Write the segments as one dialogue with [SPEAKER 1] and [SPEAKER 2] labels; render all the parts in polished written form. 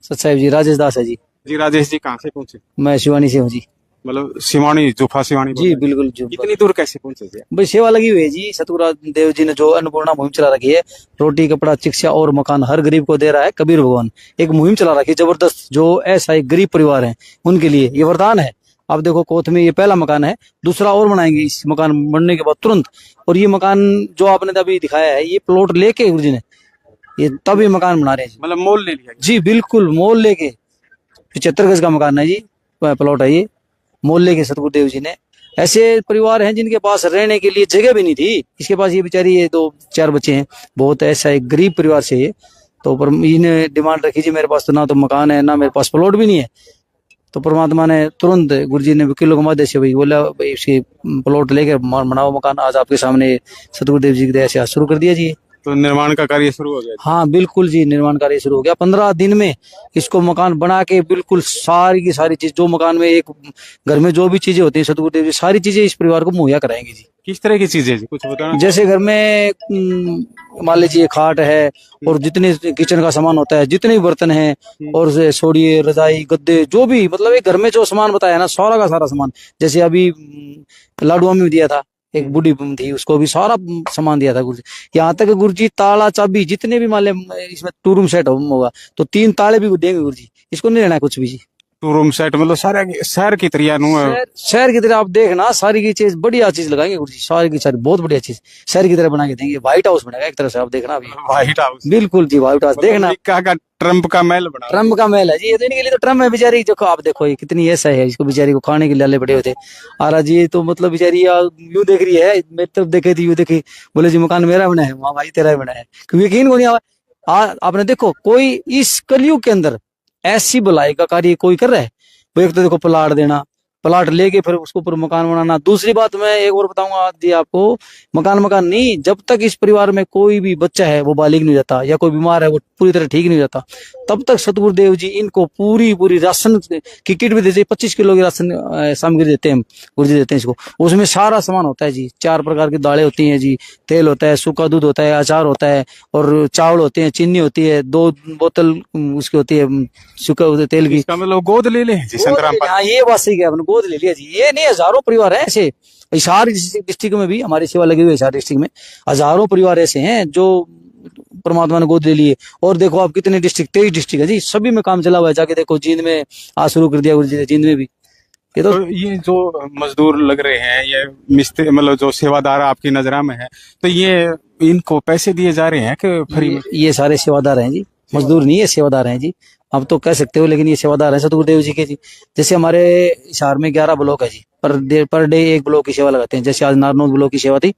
[SPEAKER 1] सच साहिब जी, राजेश दास है जी।
[SPEAKER 2] जी राजेश जी, कहाँ से पहुंचे?
[SPEAKER 1] मैं शिवानी से हूँ जी।
[SPEAKER 2] मतलब सिवानी, जुफा सिवानी बोल
[SPEAKER 1] जी
[SPEAKER 2] रहे हैं।
[SPEAKER 1] बिल्कुल जी।
[SPEAKER 2] इतनी दूर कैसे पहुंचे जी?
[SPEAKER 1] भाई सेवा लगी हुई है जी। सतगुरु देव जी ने जो अन्नपूर्णा मुहिम चला रखी है, रोटी कपड़ा शिक्षा और मकान हर गरीब को दे रहा है कबीर भगवान। एक मुहिम चला रखी है जबरदस्त, जो ऐसा एक गरीब परिवार है उनके लिए ये वरदान है। आप देखो कोथ में ये पहला मकान है, दूसरा और बनाएंगे इस मकान बनने के बाद तुरंत। और ये मकान जो आपने अभी दिखाया है, ये प्लॉट लेके गुरु जी ने ये तब ये मकान बना रहे हैं जी।
[SPEAKER 2] मतलब मोल ले लिया
[SPEAKER 1] जी बिल्कुल मोल लेके। 75 गज का मकान है जी, प्लॉट है ये, मोल लेके सतगुरु देव जी ने। ऐसे परिवार हैं जिनके पास रहने के लिए जगह भी नहीं थी, इसके पास ये बेचारी ये 2-4 बच्चे हैं। बहुत ऐसा एक गरीब परिवार से ये तो पर इन्हें डिमांड रखी जी, मेरे पास तो ना तो मकान है ना मेरे पास प्लॉट भी नहीं है। तो परमात्मा ने तुरंत गुरु जी ने वकीलों को माध्यम से भाई बोला भाई इसकी प्लॉट लेके बनाओ मकान। आज आपके सामने सतगुरुदेव जी की दया से आज शुरू कर दिया जी।
[SPEAKER 2] तो निर्माण का कार्य शुरू हो गया।
[SPEAKER 1] हाँ बिल्कुल जी, निर्माण कार्य शुरू हो गया। 15 दिन में इसको मकान बना के बिल्कुल सारी की सारी चीज, जो मकान में एक घर में जो भी चीजें होती है सतगुरुदेव जी सारी चीजें इस परिवार को मुहैया कराएंगे जी।
[SPEAKER 2] किस तरह की चीजें जी, कुछ बताना?
[SPEAKER 1] जैसे घर में मान लीजिए खाट है, और जितने किचन का सामान होता है, जितने भी बर्तन हैं, और सोड़िए रजाई गद्दे जो भी, मतलब एक घर में जो सामान बताया ना सारा का सारा सामान। जैसे अभी लाडुआ में दिया था, एक बूढ़ी थी उसको भी सारा सामान दिया था गुरुजी। यहाँ तक गुरुजी ताला चाबी जितने भी मान ले इसमें 2 रूम सेट होगा तो 3 ताले भी देंगे गुरुजी। इसको नहीं लेना कुछ भी जी।
[SPEAKER 2] 2 रूम सेट मतलब सारे शहर की तरह
[SPEAKER 1] शहर की तरह आप देखना, सारी की चीज बढ़िया चीज लगाएंगे गुरुजी, सारी की सारी बहुत बढ़िया चीज शहर की तरह बना के देंगे। व्हाइट हाउस बनेगा एक तरह से, आप देखना अभी।
[SPEAKER 2] White house?
[SPEAKER 1] बिल्कुल जी, व्हाइट हाउस देखना।
[SPEAKER 2] का ट्रम्प का महल बना,
[SPEAKER 1] ट्रम्प का महल है जी। ये तो इनके लिए तो ट्रम्प है बेचारी। देखो आप देखो ये कितनी ऐसा है, इसको बेचारी को खाने के लाले बड़े होते। आ जी तो मतलब बेचारी यूं देख रही है, मेरी तरफ देखे थी यूं देखी, बोले जी मकान मेरा बना है, वहां भाई तेरा ही बना है। क्योंकि यकीन को नहीं आपने देखो कोई इस कलयुग के अंदर ऐसी भलाई का कार्य कोई कर रहा है। वो एक तो देखो प्लाट देना, प्लाट लेके फिर उसके ऊपर मकान बनाना। दूसरी बात मैं एक और बताऊंगा जी आपको, मकान नहीं, जब तक इस परिवार में कोई भी बच्चा है वो बालिग नहीं जाता, या कोई बीमार है वो पूरी तरह ठीक नहीं जाता, तब तक सतगुरुदेव जी इनको पूरी राशन की किट भी देते हैं। 25 किलो की राशन सामग्री देते हैं गुरु जी, देते हैं इसको। उसमें सारा सामान होता है जी, 4 प्रकार की दालें होती हैं जी, तेल होता है, सूखा दूध होता है, अचार होता है, और चावल होते हैं, चीनी होती है, 2 बोतल उसकी होती है सूखा तेल की।
[SPEAKER 2] मतलब गोद ले ले जी संतराम।
[SPEAKER 1] हाँ ये बात सही है, आपने गोद ले लिया जी। ये नहीं, हजारों परिवार है ऐसे। हिसार डिस्ट्रिक्ट में भी हमारी सेवा लगी हुई है। हिसार डिस्ट्रिक्ट में हजारों परिवार ऐसे हैं जो परमात्मा ने गोद ले लिए। और देखो आप कितने डिस्ट्रिक्ट, 23 डिस्ट्रिक्ट है जी, सभी में काम चला हुआ है। जाके देखो जींद में आज शुरू कर दिया गुरु जी ने, जींद में भी।
[SPEAKER 2] तो ये जो मजदूर लग रहे हैं, ये मिस्त्री मतलब जो सेवादार आपकी नजरा में है, तो ये इनको पैसे दिए जा रहे हैं कि फ्री में?
[SPEAKER 1] ये सारे सेवादार हैं जी, मजदूर नहीं है, सेवादार हैं जी। आप तो कह सकते हो, लेकिन ये सेवादार है सतगुरुदेव जी के जी। जैसे हमारे हिसार में 11 ब्लॉक है जी, पर डे एक ब्लॉक की सेवा लगाते हैं। जैसे आज नारनौद ब्लॉक की सेवा थी,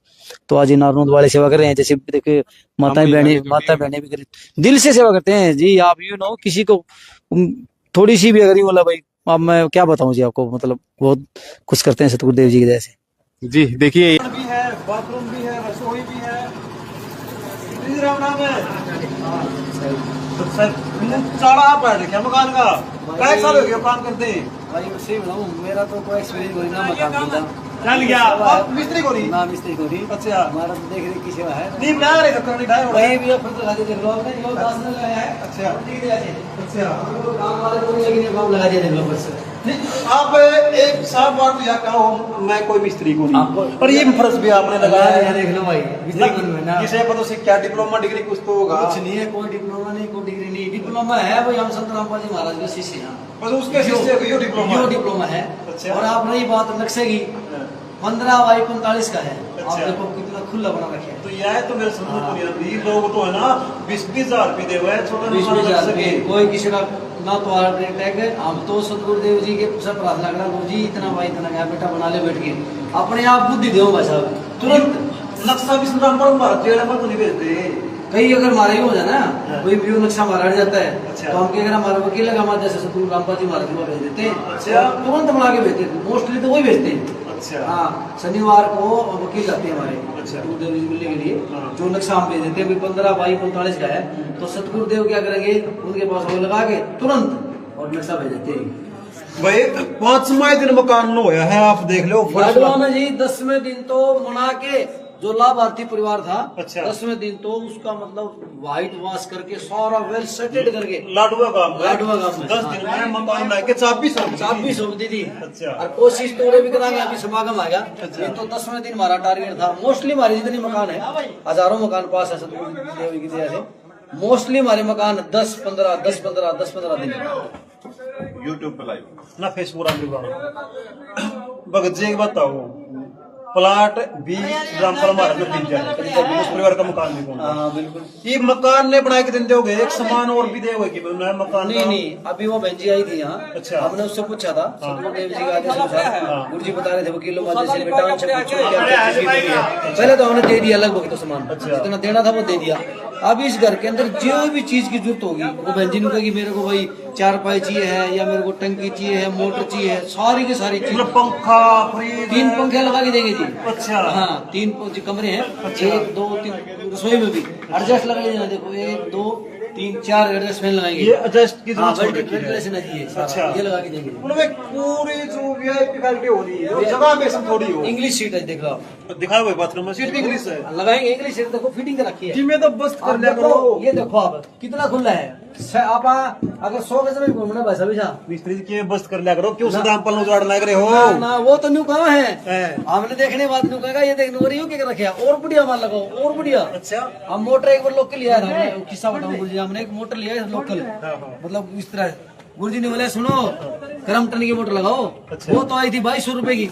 [SPEAKER 1] तो आज ये नारनौद वाले सेवा कर रहे हैं। जैसे देखिए माता बहने भी कर दिल से सेवा करते हैं जी। आप यू नो किसी को थोड़ी सी भी अगर बोला भाई, अब मैं क्या बताऊं जी आपको, मतलब बहुत कुछ करते हैं सतगुरुदेव जी की वजह से
[SPEAKER 2] जी। देखिए
[SPEAKER 3] भी है, बाथरूम भी है, रसोई भी है। सारा आप बैठ रखे मकान का कई साल हो गया काम करते हैं
[SPEAKER 1] भाई। सही बताऊं, मेरा तो कोई एक्सपीरियंस नहीं ना मकान का।
[SPEAKER 3] चल गया आप मिस्त्री को नहीं
[SPEAKER 1] ना मिस्त्री को नहीं।
[SPEAKER 3] अच्छा,
[SPEAKER 1] हमारा तो देख रेख की सेवा है।
[SPEAKER 3] नहीं बना रहे तो करनी ढाई हो रहा है।
[SPEAKER 1] भी फिर तो लगा देख लो आपने, ये 10 ने लगाया है।
[SPEAKER 3] अच्छा अच्छा,
[SPEAKER 1] काम वाले को लेकिन ये काम लगा दिया देख लो बस।
[SPEAKER 3] आप एक साफ बात या कहो, मैं कोई मिस्त्री को नहीं, पर ये फर्ज भी आपने लगाया है।
[SPEAKER 1] देख लो भाई,
[SPEAKER 3] किसे पता से क्या डिप्लोमा डिग्री कुछ तो होगा।
[SPEAKER 1] कुछ नहीं है, कोई डिप्लोमा नहीं, कोई डिग्री नहीं। डिप्लोमा है भाई, हम संत रामपाल जी महाराज के शिष्य हैं,
[SPEAKER 3] बस उसके शिष्य को यो
[SPEAKER 1] डिप्लोमा है।
[SPEAKER 3] अच्छा।
[SPEAKER 1] और आप रही बात नक्शे की, 15/45 का है। आप देखो कितना खुला बना रखे है।
[SPEAKER 3] तो यह तो मेरे समझ में नहीं आती। लोग तो है ना 20-20 हजार रुपये दे हुए छोटा
[SPEAKER 1] 20,000 रुपये, कोई किसी का ना तो टैग है। हम तो सतगुरुदेव जी के सब प्रार्थना करा, गुरु जी इतना भाई इतना क्या बेटा बना ले, बैठ के अपने आप बुद्धि दो भाई साहब तुरंत।
[SPEAKER 3] नक्शा भी संतराम पर मारा जेल में तो नहीं भेजते।
[SPEAKER 1] कहीं अगर मारा ही हो जाए ना, कोई व्यू नक्शा मारा जाता है,
[SPEAKER 3] अच्छा।
[SPEAKER 1] तो हम क्या हमारा वकील लगा हमारे जैसे सतगुरु रामपाल जी महाराज को भेज देते हैं।
[SPEAKER 3] अच्छा,
[SPEAKER 1] तुरंत बना के भेजते हैं, मोस्टली तो वही भेजते हैं।
[SPEAKER 3] अच्छा
[SPEAKER 1] हाँ, शनिवार को वकील आते हैं हमारे
[SPEAKER 3] अच्छा
[SPEAKER 1] सतगुरुदेव जी मिलने के लिए।
[SPEAKER 3] हाँ।
[SPEAKER 1] जो नक्शा हम भेज देते हैं 15/45 का है, तो सतगुरुदेव क्या करेंगे, उनके पास वो लगा के तुरंत और नक्शा भेज देते हैं
[SPEAKER 3] भाई। 5वें दिन मकान होया है, आप देख लो
[SPEAKER 1] जी। 10वें दिन तो मना के जो लाभार्थी परिवार था,
[SPEAKER 3] अच्छा।
[SPEAKER 1] 10वें दिन तो उसका मतलब व्हाइट वॉश करके सारा वेल सेटेड करके
[SPEAKER 3] लाडवा गांव में
[SPEAKER 1] लाडवा गांव में
[SPEAKER 3] 10 दिन में मकान लाके चाबी
[SPEAKER 1] सौंप दी थी।
[SPEAKER 3] अच्छा।
[SPEAKER 1] और कोशिश तो भी करांगे, अभी समागम आएगा। ये तो 10वें दिन हमारा टारगेट था। मोस्टली हमारे जितने मकान है, हजारों मकान पास है सतगुरु की दया से, मोस्टली हमारे मकान 10-15 दिन
[SPEAKER 3] यूट्यूब पे लाइव ना फेसबुक भगत जी एक बताओ, प्लाट भी रामपाल महाराज ने खरीदा है, उस परिवार का मकान भी कौन?
[SPEAKER 1] हाँ बिल्कुल।
[SPEAKER 3] ये मकान ने बना के दिन दोगे, एक सामान और भी दोगे कि नया मकान?
[SPEAKER 1] नहीं, अभी वो बहन जी आई थी यहाँ।
[SPEAKER 3] अच्छा।
[SPEAKER 1] हमने उससे पूछा था, सतगुरु देव जी का आदेश अनुसार गुरु जी बता रहे थे वकीलों माध्यम से, बेटा उनसे पूछो क्या चीज मिली है। पहले तो हमने दे दिया लगभग तो सामान, जितना देना था वो दे दिया। अब इस घर के अंदर जो भी चीज की जरूरत होगी, वो बहन जी ने कहा कि मेरे को भाई चारपाई चाहिए है, या मेरे को टंकी चाहिए है, मोटर चाहिए है, सारी की सारी चीज।
[SPEAKER 3] पंखा, फ्रिज,
[SPEAKER 1] 3 पंखे लगा के देंगे जी।
[SPEAKER 3] अच्छा।
[SPEAKER 1] हाँ, 3 कमरे हैं, 1 2 3 रसोई में भी एडजस्ट लगा लेना। देखो 1 2 3 4 एडजस्टमेंट लगाएंगे।
[SPEAKER 3] ये एडजस्ट की
[SPEAKER 1] हाँ,
[SPEAKER 3] वेंटिलेशन
[SPEAKER 1] है।
[SPEAKER 3] अच्छा।
[SPEAKER 1] ये लगा के देंगे।
[SPEAKER 3] मतलब एक पूरी जो वीआईपी क्वालिटी हो रही है, वो जगह में सब थोड़ी हो।
[SPEAKER 1] इंग्लिश सीट है, देख लो आप।
[SPEAKER 3] दिखाओ भाई बाथरूम में सीट भी इंग्लिश है,
[SPEAKER 1] लगाएंगे इंग्लिश सीट। देखो फिटिंग रखी है।
[SPEAKER 3] जी मैं तो बस कर लिया करो।
[SPEAKER 1] ये देखो आप कितना खुला है। आप अगर 100 गज में घूमना भाई साहब,
[SPEAKER 3] मिस्त्री के बस कर लिया करो, क्यों सदाम पल उजाड़ लग रहे हो?
[SPEAKER 1] ना वो तो न्यू कहाँ है,
[SPEAKER 3] है।
[SPEAKER 1] हमने देखने बाद न्यू कहेगा ये देखने और यूं क्या रखे और बढ़िया माल लगाओ और बढ़िया।
[SPEAKER 3] अच्छा।
[SPEAKER 1] हम मोटर एक बार लोकल लिया था, हमने किस्सा बताऊं गुरुजी, हमने एक मोटर लिया है लोकल, मतलब इस तरह गुरुजी ने बोले सुनो गर्म टन की मोटर लगाओ।
[SPEAKER 3] अच्छा।
[SPEAKER 1] वो तो आई थी 2200 रुपए की,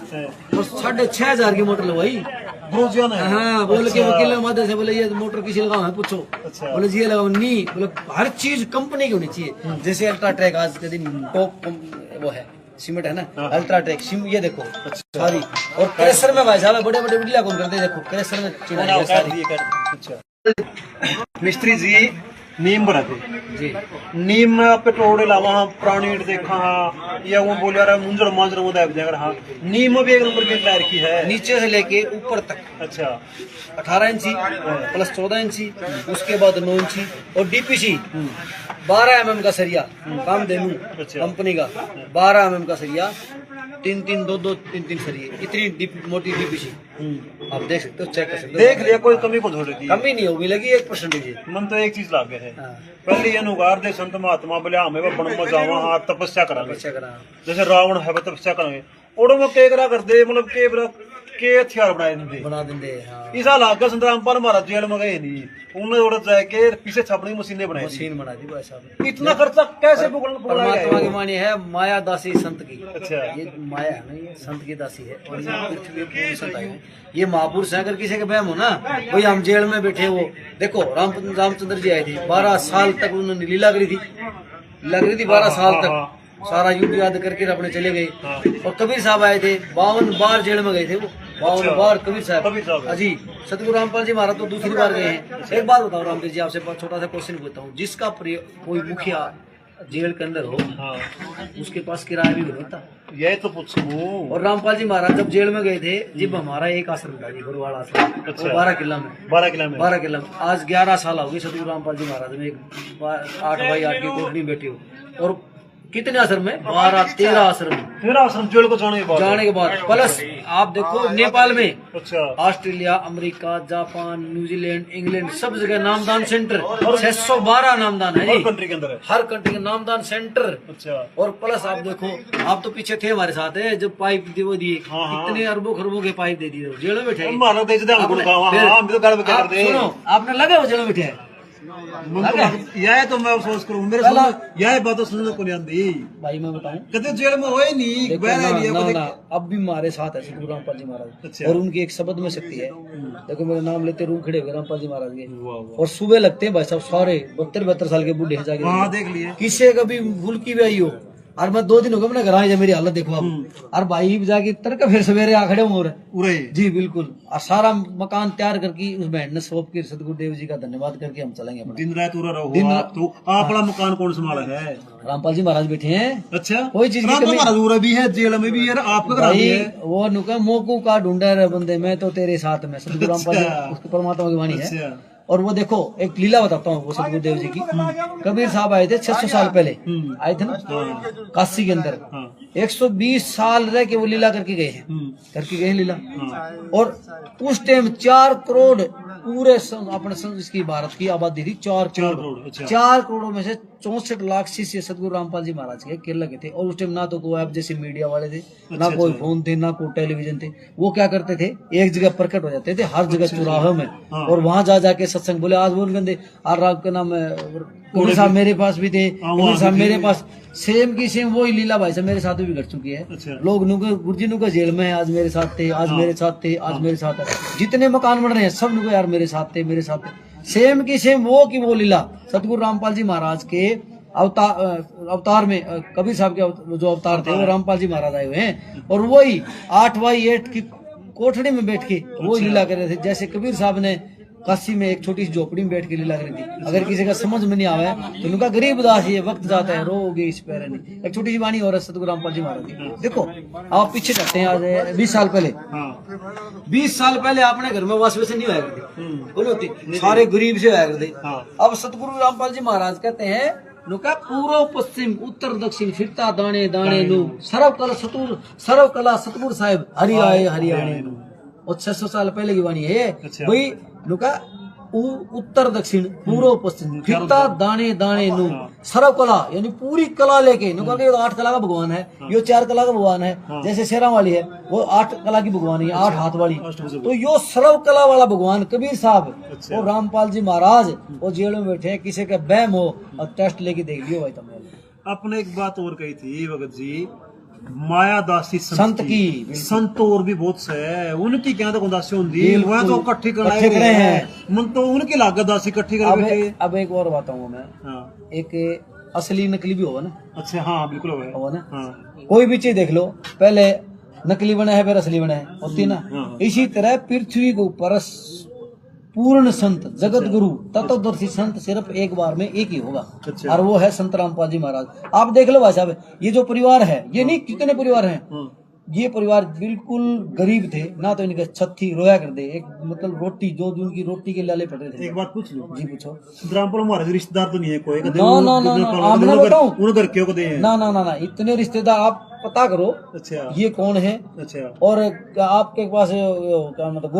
[SPEAKER 1] और 6,500 की मोटर लगवाई।
[SPEAKER 3] गुरुजिया ने?
[SPEAKER 1] हाँ, बोले कि वकील मदद से बोले ये मोटर किसी लगाओ है, पूछो।
[SPEAKER 3] अच्छा।
[SPEAKER 1] बोले जी ये लगाओ नहीं, बोले हर चीज कंपनी की होनी चाहिए। जैसे अल्ट्राटेक आज के दिन टॉप वो है सीमेंट है ना, अल्ट्राटेक सिम, ये देखो सारी। और क्रेशर में भाई साहब बड़े बड़े बिजली कौन करते हैं, देखो क्रेशर में चिड़िया सारी।
[SPEAKER 3] अच्छा। मिस्त्री जी नीम बनाते
[SPEAKER 1] जी।
[SPEAKER 3] नीम में आप पेट्रोल लावा हाँ, पुरानी ईंट देखा हाँ, या वो बोलिया रहा मुंजर मांजर वो दाब जाकर हाँ, नीम में भी एक नंबर की ईंट ला रखी है,
[SPEAKER 1] नीचे से लेके ऊपर तक।
[SPEAKER 3] अच्छा।
[SPEAKER 1] 18 इंची प्लस 14 इंची, उसके बाद 9 इंची, और डीपीसी 12 mm का सरिया, काम देनू कंपनी का 12 mm का सरिया, 3-3 2-2 3-3 सरिये, इतनी मोटी डीपीसी। आप देख सकते हो, चेक कर सकते हो।
[SPEAKER 3] देख लिया, कोई कमी को छोड़ दी,
[SPEAKER 1] कमी नहीं होगी, लगी 1%
[SPEAKER 3] मन तो एक चीज लाग गया है।
[SPEAKER 1] हाँ।
[SPEAKER 3] पहले ये नुगार दे संत महात्मा बोले हमें वो बन मजावा हाँ तपस्या करांगे,
[SPEAKER 1] अच्छा करा।
[SPEAKER 3] जैसे रावण है वो तपस्या करेंगे, ओड़ो में के करा कर दे, मतलब के हथियार बनाए देंगे,
[SPEAKER 1] बना देंगे। हाँ,
[SPEAKER 3] इस हाल आगे संत रामपाल महाराज जेल में गए नहीं, उन्होंने उड़द जाके पीछे छपड़ी मशीनें बनाई थी।
[SPEAKER 1] मशीन बना दी भाई साहब।
[SPEAKER 3] इतना खर्चा कैसे
[SPEAKER 1] परमात्मा की वाणी है, माया दासी संत की।
[SPEAKER 3] अच्छा।
[SPEAKER 1] ये माया है ना, ये संत की दासी है, और ये पृथ्वी पर पूर्ण संत आए हैं। ये महापुरुष है, अगर किसी के बहम हो ना, भाई हम जेल में बैठे वो देखो रामचंद्र जी आए थे, 12 साल तक उन्होंने लीला करी थी, 12 साल तक सारा युद्ध याद करके अपने चले गए। और कबीर साहब आए थे, 52 बार जेल में गए थे वो, 52 बार कबीर साहब। अजी सतगुरु रामपाल जी महाराज तो दूसरी बार गए हैं। एक बात बताओ रामदेव जी, आपसे छोटा सा क्वेश्चन पूछता हूँ, जिसका कोई मुखिया जेल के अंदर हो, उसके पास किराया भी होता,
[SPEAKER 3] यही तो पूछूं।
[SPEAKER 1] और रामपाल जी महाराज जब जेल में गए थे, जब हमारा एक आश्रम था जी, गुरुवाड़ा आश्रम,
[SPEAKER 3] अच्छा।
[SPEAKER 1] 12 किला में
[SPEAKER 3] 12 किला में
[SPEAKER 1] 12 किला में। आज 11 साल हो गए सतगुरु रामपाल जी महाराज में, 8x8 की कोठरी में बैठे हो। और कितने आश्रम में? 12-13 आश्रम में।
[SPEAKER 3] 13 आश्रम जेल को जाने के बाद
[SPEAKER 1] प्लस आप देखो नेपाल में,
[SPEAKER 3] अच्छा,
[SPEAKER 1] Australia, America, Japan, New Zealand, England, सब जगह नामदान सेंटर, 612 नामदान है
[SPEAKER 3] हर
[SPEAKER 1] जी,
[SPEAKER 3] कंट्री के अंदर है,
[SPEAKER 1] हर कंट्री के नामदान सेंटर।
[SPEAKER 3] अच्छा।
[SPEAKER 1] और प्लस आप देखो, आप तो पीछे थे हमारे साथ है जब पाइप वो दिए, कितने अरबों खरबों के पाइप दे दिए, जेल में बैठे। सुनो, आपने लगा वो जेल में बैठे है,
[SPEAKER 3] यह तो मैं अफसोस करूँ, मेरे सामने यह बात सुनने को नहीं आती
[SPEAKER 1] भाई। मैं बताऊं,
[SPEAKER 3] कहते जेल में होए नहीं,
[SPEAKER 1] अब भी हमारे साथ है सतगुरु रामपाल जी महाराज।
[SPEAKER 3] अच्छा।
[SPEAKER 1] और उनकी एक शब्द में शक्ति है। देखो मेरा नाम लेते रूम खड़े हुए रामपाल जी महाराज के, और सुबह लगते हैं भाई साहब सारे 72 साल के बूढ़े जाके,
[SPEAKER 3] हाँ देख लिए,
[SPEAKER 1] किसी कभी भूल की भी आई हो। और मैं 2 दिन हो गए अपने घर आए, मेरी हालत देखो आप। और भाई जाके तड़का फिर सवेरे आ खड़े हो रहे जी, बिल्कुल। और सारा मकान तैयार करके उस बहन ने सौंप के सतगुरु देव जी का धन्यवाद करके हम चलेंगे अपना।
[SPEAKER 3] दिन रात आप तो आप वाला मकान कौन संभाला है?
[SPEAKER 1] रामपाल जी महाराज बैठे हैं।
[SPEAKER 3] अच्छा,
[SPEAKER 1] कोई चीज की
[SPEAKER 3] कमी भी है, जेल में भी है, आपका
[SPEAKER 1] वो नुका मोकू का ढूंढा रहे बंदे, मैं तो तेरे साथ में, सतगुरु रामपाल जी उसके परमात्मा की वाणी है। और वो देखो एक लीला बताता हूँ वो सतगुरुदेव जी की। कबीर साहब आए थे 600 साल पहले, आए थे ना काशी के अंदर। 120 साल रह के वो लीला करके गए हैं, करके गए हैं लीला। और उस टाइम 4 करोड़ पूरे अपने इसकी भारत की आबादी थी 4 करोड़। 4 करोड़ों में से 64 लाख शिष्य सतगुरु रामपाल जी महाराज के केरला के थे। और उस टाइम ना तो कोई आप जैसे मीडिया वाले थे, ना कोई फोन थे, ना कोई टेलीविजन थे। वो क्या करते थे, एक जगह प्रकट हो जाते थे हर जगह चौराहों में, और वहां जा जाके सत्संग बोले। आज बोल गए आर राव के नाम कबीर साहब मेरे पास भी थे, कबीर साहब मेरे पास। सेम की सेम वही लीला भाई साहब मेरे साथ भी घट चुकी है। लोग गुरुजी नु का जेल में है, आज मेरे साथ थे, आज मेरे साथ थे, आज मेरे साथ है। जितने मकान बन रहे हैं सब नुको यार मेरे साथ थे, मेरे साथ थे। सेम की सेम वो की वो लीला सतगुरु रामपाल जी महाराज के अवतार में, कबीर साहब के जो अवतार थे वो रामपाल जी महाराज आए हुए हैं। और वही 8x8 की कोठड़ी में बैठ के वो लीला कर रहे थे। जैसे कबीर साहब ने काशी में एक छोटी सी झोपड़ी में बैठ के लीला करी थी। अगर किसी का समझ में नहीं आवे तो उनका गरीब दास ये वक्त जाता है, रोगे इस पैर नहीं। एक छोटी सी वाणी और सतगुरु रामपाल जी महाराज की। देखो आप पीछे जाते हैं, आज 20 साल पहले, 20 साल पहले अपने घर में वास वैसे नहीं आया करते, बोलो होती सारे गरीब से आया करते। अब सतगुरु रामपाल जी महाराज कहते हैं नुका पूर्व पश्चिम उत्तर दक्षिण फिरता दाने दाने नु सर्व कला सतगुरु साहिब हरि आए हरियाणे नु। और 600 साल पहले की वाणी है वही नुका उत्तर दक्षिण पूर्व पश्चिम फिरता दाने दाने नु सर्व कला, यानी पूरी कला लेके नुका के 8 कला का भगवान है, यो 4 कला का भगवान है। जैसे शेरा वाली है वो 8 कला की भगवान है, 8 हाथ वाली। तो यो सर्व कला वाला भगवान कबीर साहब और रामपाल जी महाराज वो जेल में बैठे हैं। किसी का बहम हो और टेस्ट लेके देख लियो भाई तुमने।
[SPEAKER 3] आपने एक बात और कही थी भगत जी, माया दासी
[SPEAKER 1] संत की,
[SPEAKER 3] संत और भी बहुत से है, उनकी क्या तो दासी होंगी वह तो इकट्ठी कराए गए हैं मन तो उनकी लागत दासी इकट्ठी कर बैठे।
[SPEAKER 1] अब एक और बताऊंगा मैं, एक असली नकली भी होगा ना।
[SPEAKER 3] अच्छा हाँ बिल्कुल
[SPEAKER 1] होगा ना। कोई भी चीज देख लो, पहले नकली बना है फिर असली बना है, होती ना। इसी तरह पृथ्वी के ऊपर पूर्ण संत जगत गुरु तत्वदर्शी संत सिर्फ एक बार में एक ही होगा। और वो है संत रामपाल जी महाराज। आप देख लो भाई साहब, ये जो परिवार है, ये नहीं कितने परिवार हैं, ये परिवार बिल्कुल गरीब थे ना, तो इनके छत थी, रोया कर दे। एक मतलब रोटी जो उनकी रोटी के लाले पड़े थे।
[SPEAKER 3] एक बात पूछ लो
[SPEAKER 1] जी, पूछो।
[SPEAKER 3] रामपाल महाराज रिश्तेदार तो नहीं है कोई?
[SPEAKER 1] ना बताऊं
[SPEAKER 3] उन घर क्यों दे?
[SPEAKER 1] ना इतने रिश्तेदार आप पता करो।
[SPEAKER 3] अच्छा
[SPEAKER 1] ये कौन है? अच्छा और आपके पास क्या मतलब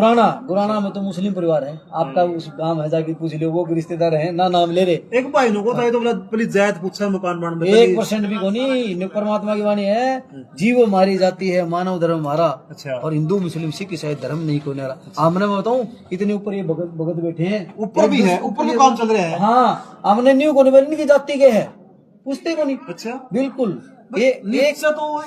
[SPEAKER 1] गुराना में तो मुस्लिम परिवार है आपका, उस गांव है जाके पूछ लो, वो भी रिश्तेदार है ना, नाम ले रहे।
[SPEAKER 3] एक भाई को तो पहले जायद पूछा मकान बन
[SPEAKER 1] 1% भी को नहीं। परमात्मा की वाणी है, जीव मारी जाती है मानव धर्म हमारा। अच्छा और हिंदू मुस्लिम सिख ईसाई धर्म नहीं को नारा। हमने मैं बताऊं इतने ऊपर ये भगत बैठे हैं, ऊपर भी है, ऊपर भी काम चल रहा है। हाँ हमने न्यू को नहीं की जाति के है, पूछते को नहीं। अच्छा बिल्कुल। ये
[SPEAKER 3] नीचे तो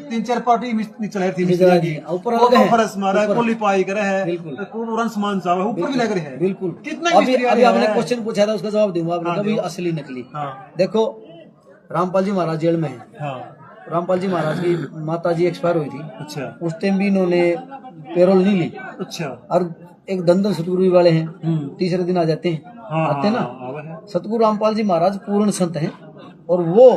[SPEAKER 3] 3-4 पार्टी नीचे है,
[SPEAKER 1] ऊपर अलग है,
[SPEAKER 3] फरस मारा है, कोली पाई करे है, बिल्कुल रन समान चाहे ऊपर भी लग रही है।
[SPEAKER 1] बिल्कुल। कितना अभी आपने क्वेश्चन पूछा था उसका जवाब दूंगा आपने, कभी असली नकली। देखो रामपाल जी महाराज जेल में है। रामपाल जी महाराज की माता जी एक्सपायर हुई थी। अच्छा उस टाइम भी इन्होंने पेरोल नहीं ली। अच्छा और एक दंदन सतगुरु वाले हैं, तीसरे दिन आ जाते हैं, आते ना। सतगुरु रामपाल जी महाराज पूर्ण संत हैं और वो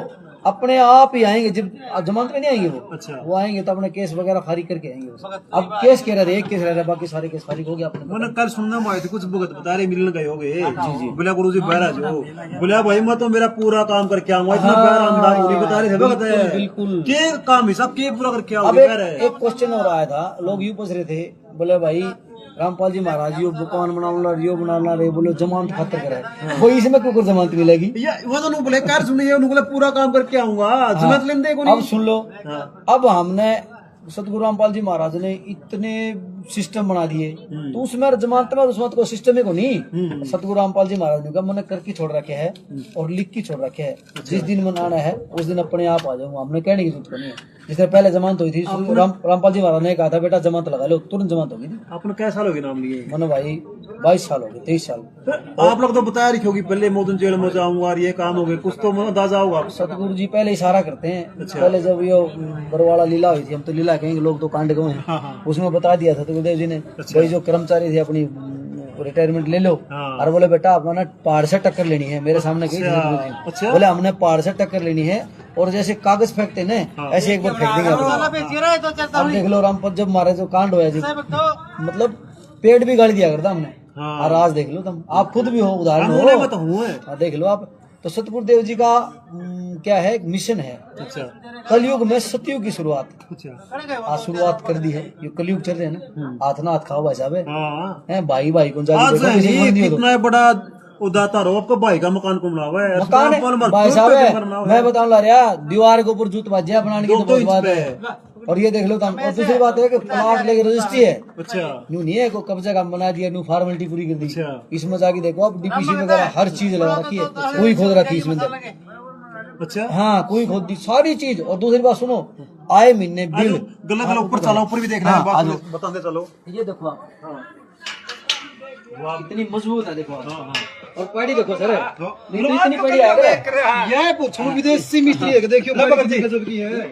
[SPEAKER 1] अपने आप ही आएंगे, जब जमानत में नहीं आएंगे वो। अच्छा वो आएंगे तो अपने केस वगैरह खारिज करके आएंगे। अब केस कह रहे, एक केस रह रहा, बाकी सारे केस खारिज हो गया।
[SPEAKER 3] मैंने कल सुनना में आए थे कुछ भगत बता रहे मिलने गए हो गए, बोला गुरु जी बहरा जो, बोला भाई मैं तो मेरा पूरा काम करके आऊंगा, इतना बहरा अंदाज बता रहे थे भगत। बिल्कुल के काम हिसाब के पूरा करके आऊंगा।
[SPEAKER 1] एक क्वेश्चन और आया था, लोग यूं पूछ रहे थे, बोले भाई रामपाल जी महाराज यो दुकान बनाना रियो बनाना रे, बोलो जमानत खातर करे, कोई इसमें क्यों जमानत मिलेगी? वो तो बोले कार सुनिए, बोले पूरा काम करके आऊंगा, जमानत लेने को नहीं। अब सुन लो, अब हमने सतगुरु रामपाल जी महाराज ने इतने सिस्टम बना दिए, तो उसमें जमानत में उसमें को सिस्टम है को नहीं। सतगुरु रामपाल जी महाराज ने कहा मैंने करके छोड़ रखे है और लिख के छोड़ रखे है, जिस दिन मनाना है उस दिन अपने आप आ जाऊंगा, हमने कहने की जरूरत नहीं है। जिससे पहले जमानत हुई थी, रामपाल जी महाराज ने कहा था बेटा जमानत लगा लो, तुरंत जमानत होगी।
[SPEAKER 3] आपने क्या साल हो गए नाम लिए? मैंने
[SPEAKER 1] भाई 22 साल हो गए, 23 साल।
[SPEAKER 3] आप लोग तो बताया रखी होगी पहले मोदन जेल में जाऊंगा, ये काम हो गए, कुछ तो अंदाजा होगा।
[SPEAKER 1] सतगुरु जी पहले इशारा करते हैं। पहले जब ये बरवाड़ा लीला हुई थी, हम तो लीला कहेंगे, लोग तो कांड गए हैं, उसमें बता दिया था सतगुरुदेव जी ने, भाई जो कर्मचारी थे अपनी रिटायरमेंट ले लो। और बोले बेटा अपना पहाड़ से टक्कर लेनी है, मेरे सामने कही। बोले हमने पहाड़ से टक्कर लेनी है और जैसे कागज फेंकते ना ऐसे एक बार फेंक देंगे। अब देख लो रामपाल जब मारे जो कांड हुआ जी, मतलब पेड़ भी गाड़ी दिया करता हमने,
[SPEAKER 3] हाँ।
[SPEAKER 1] और आज देख लो तुम, आप खुद भी हो, उदाहरण
[SPEAKER 3] होने
[SPEAKER 1] हो।
[SPEAKER 3] में तो हूँ है।
[SPEAKER 1] हाँ, देख लो आप। तो सतगुरु देव जी का क्या है, मिशन है।
[SPEAKER 3] अच्छा
[SPEAKER 1] कलयुग में सतयुग की शुरुआत,
[SPEAKER 3] अच्छा
[SPEAKER 1] आज शुरुआत कर दी है। ये कलयुग चल रहे हैं ना, हाथ ना हाथ खाओ भाई साहब
[SPEAKER 3] हाँ।
[SPEAKER 1] है, भाई भाई को जाके
[SPEAKER 3] आज
[SPEAKER 1] देखो,
[SPEAKER 3] है
[SPEAKER 1] किसी को
[SPEAKER 3] नहीं
[SPEAKER 1] नहीं हो तो।
[SPEAKER 3] कितना बड़ा उदाता रहो, आपको भाई का मकान को बनावा है,
[SPEAKER 1] मकान है भाई साहब है, मैं बताऊं ला रहा, दीवार के ऊपर जूत बाजिया बनाने की तो बहुत बात है। और ये देख लो तुम। और दूसरी बात है कि प्लाट लेके रजिस्ट्री है,
[SPEAKER 3] अच्छा
[SPEAKER 1] यूं नहीं है को कब्जा का बना दिया, न्यू फॉर्मेलिटी पूरी कर दी।
[SPEAKER 3] अच्छा।
[SPEAKER 1] इसमें जाके देखो आप, डीपीसी वगैरह हर चीज लगा रखी है, कोई खोद रखी इसमें अंदर।
[SPEAKER 3] अच्छा
[SPEAKER 1] हाँ, कोई खोद दी सारी चीज। और दूसरी बात सुनो, आए महीने बिल
[SPEAKER 3] गलत गलत ऊपर चलो, ऊपर भी देखना है, बात बताते चलो।
[SPEAKER 1] ये देखो आप, इतनी मजबूत है देखो आप। और पैड़ी देखो सर, नहीं तो इतनी पैड़ी आ गई।
[SPEAKER 3] ये पूछो विदेशी मिस्त्री है, देखियो गजब की है।